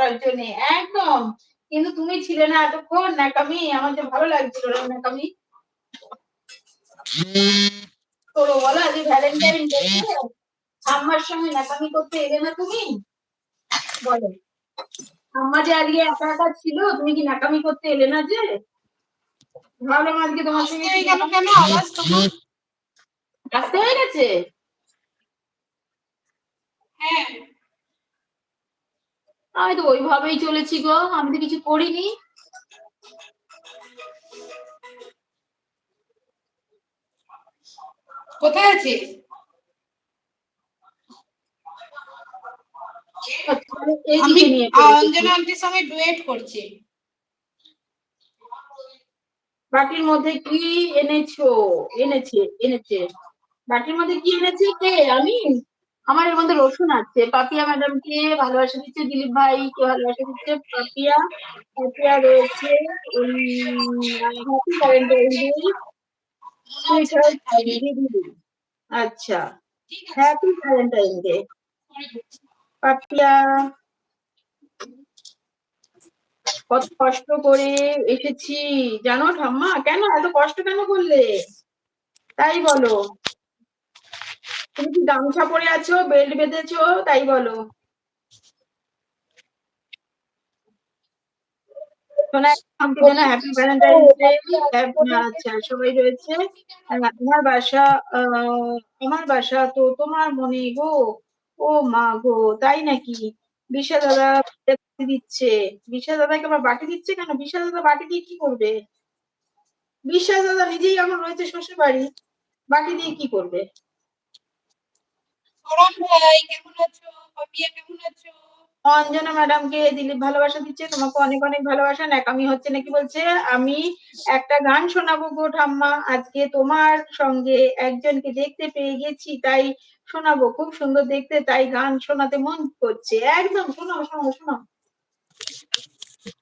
করার জন্য একদম। কিন্তু তুমি ছিলে না এতক্ষণ ন্যাকামি, আমার যে ভালো লাগছিল না ন্যাকামি। তোর বলো আজ ভ্যালেন্টাইন ডে, ঠাম্মার সঙ্গে ন্যাকামি করতে এলে না তুমি? বলো, ঠাম্মা যে আজকে একা একা ছিল, তুমি কি ন্যাকামি করতে এলে না? যে ভাবলাম আজকে তোমার সঙ্গে কেন কেন আওয়াজ তোমার আসতে হয়ে গেছে। হ্যাঁ, আমি তো ওইভাবেই চলেছি গো, আমি তো কিছু করিনি। কোথায় আছিস? আমি অঞ্জনা আন্টির সঙ্গে ডুয়েট করছি। বাটির মধ্যে কি এনেছো? এনেছে বাটির মধ্যে কি এনেছে কে? আমি? আমার এর মধ্যে রসুন আছে। পাপিয়া ম্যাডামকে ভালোবাসা দিচ্ছে, দিলীপ ভাইকে ভালোবাসা দিচ্ছে পাপিয়া। পাপিয়া রয়েছে হ্যাপি ভ্যালেন্টাইন ডে সুইটহার্ট দিদি। আচ্ছা, হ্যাপি ভ্যালেন্টাইন ডে পাপিয়া। কত কষ্ট করে এসেছি জানো ঠাম্মা? কেন এত কষ্ট কেন করলে তাই বলো? তুমি কি গামছা পরে আছো, বেল্ট বেঁধেছো তাই বলো? Happy Valentine day. আচ্ছা, সবাই রয়েছে। আমার বাসা তো তোমার মনে গো। ও মা গো, তাই নাকি? বিশা দাদা বাটি দিচ্ছে। বিশা দাদাকে আবার বাটি দিচ্ছে কেন? বিশা দাদা বাটি দিয়ে কি করবে? বিশ্বাস দাদা নিজেই এখন রয়েছে শ্বশুর বাড়ি, বাকি দিয়ে কি করবে? ভাই কেমন আছো? পাপিয়া কেমন আছো? অঞ্জনা ম্যাডামকে দিলীপ ভালোবাসা দিচ্ছে, তোমাকে অনেক অনেক ভালোবাসা। ন্যাকামি হচ্ছে নাকি বলছে। আমি একটা গান শোনাবো গো ঠাম্মা, আজকে তোমার সঙ্গে একজনকে দেখতে পেয়ে গেছি তাই শোনাবো, খুব সুন্দর দেখতে তাই গান শোনাতে মন করছে। একদম শোনাও শোনাও শোনাও।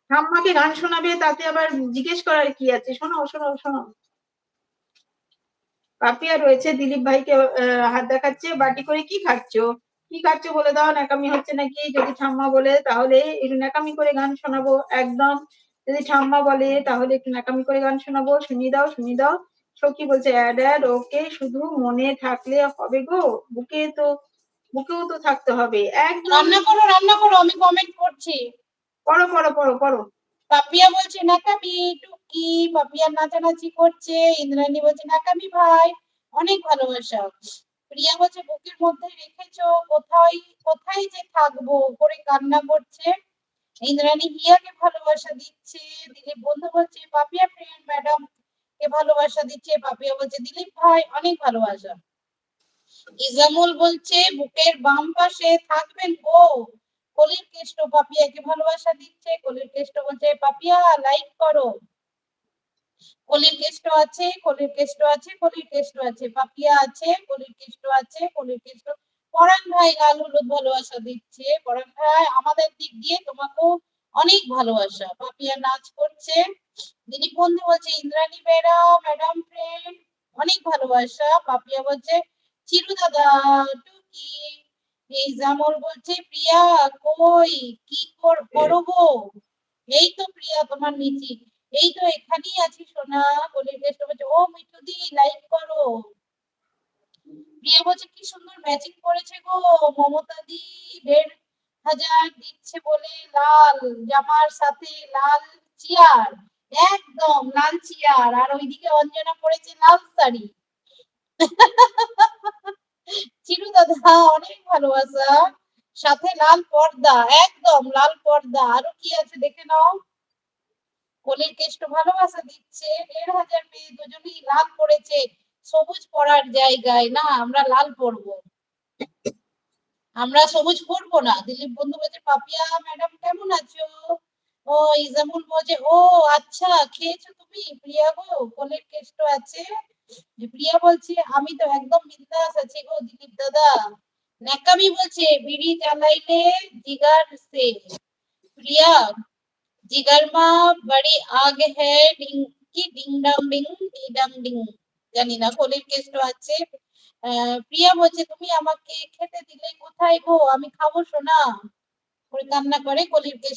ঠাম্মাকে গান শোনাবে, তাতে আবার জিজ্ঞেস করার কি আছে? শোনাও শোনাও শোনাও। পাপিয়া রয়েছে, দিলীপ ভাইকে হাত দেখাচ্ছে। বাটি করে কি খাচ্ছো? কি খাচ্ছো বলে দাও, ন্যাকামি হচ্ছে নাকি? যদি ঠাম্মা বলে তাহলে একটু ন্যাকামি করে গান শোনাবো একদম। যদি ঠাম্মা বলে তাহলে একটু ন্যাকামি করে গান শোনাবো। শুনিয়ে দাও শুনিয়ে দাও। সখী বলছে অ্যাড ওকে, শুধু মনে থাকলে হবে গো, বুকেও তো থাকতে হবে। একদম রান্না করো আমি কমেন্ট করছি। পড়ো পড়ো পড়ো পড়ো। পাপিয়া বলছে নাকামি টুকি, পাপিয়া নাচানাচি করছে। ইন্দ্রাণী বলছে নাকামি ভাই, অনেক ভালোবাসা। প্রিয়া বলছে বুকের মধ্যে রেখেছো, কোথায় কোথায় যে থাকবো করে কান্না করছে। ইন্দ্রাণী হিয়াকে ভালোবাসা দিচ্ছে। দিলীপ বন্ধু বলছে পাপিয়া ফ্রেন্ড ম্যাডাম কে ভালোবাসা দিচ্ছে। পাপিয়া বলছে দিলীপ ভাই অনেক ভালোবাসা। ইজামুল বলছে বুকের বাম পাশে থাকবেন গো। কলির কেষ্ট পাপিয়াকে ভালোবাসা দিচ্ছে। কলির কেষ্ট বলছে পাপিয়া লাইক করো। কলির কেষ্ট আছে, কলির কেষ্ট আছে, কলির কেষ্ট আছে, পাপিয়া আছে, কলির কেষ্ট আছে, কলির কেষ্ট। পরাণ ভাই লাল হলুদ ভালোবাসা দিচ্ছে। পরাণ ভাই আমাদের দিক দিয়ে তোমাকেও অনেক ভালোবাসা। পাপিয়া নাচ করছে। দিলীপ বন্ধু বলছে ইন্দ্রাণী বেরা ম্যাডাম ফ্রেন্ড অনেক ভালোবাসা। পাপিয়া বলছে চিরু দাদা টুকি। এই জামল বলছে প্রিয়া কই কি করবো? এই তো প্রিয়া তোমার নিচে, এই তো এখানেই আছি সোনা। কলির কেষ্ট বলছে ও মিঠু দি লাইক করো। প্রিয়া বলছে কি সুন্দর ম্যাচিং করেছে গো মমতা দি। 1,500 দিচ্ছে বলে লাল জামার সাথে লাল চেয়ার, একদম লাল চেয়ার। আর ওইদিকে অঞ্জনা পড়েছে লাল শাড়ি। চিরু দাদা অনেক ভালোবাসা, সাথে লাল পর্দা, একদম লাল পর্দা। আরো কি আছে দেখে নাও। কলির কেষ্ট ভালোবাসা দিচ্ছে। 1,500 পেয়ে দুজনেই লাল পড়েছে, সবুজ পরার জায়গায় না আমরা লাল পরবো, আমরা সবুজ পরবো না। দিলীপ বন্ধু বলছে পাপিয়া ম্যাডাম কেমন আছো? ও ইজামুল বলছে ও আচ্ছা খেয়েছো তুমি প্রিয়া গো? কলির কেষ্ট আছে। প্রিয়া বলছে আমি তো একদম বিন্দাস আছি গো দিলীপ দাদা। ন্যাকামি বলছে বিড়ি জ্বালাইলে জিগার সে। প্রিয়া जिगर में बड़ी आग है डिंग की डिंग डंग डिंग ডিং ডিং। জানি না কলির কেষ্ট আছে। প্রিয়া বলছে তুমি আমাকে খেতে দিলে কোথায় গো, আমি খাবো সোনা। করে কান্না করে কলির কেষ্ট।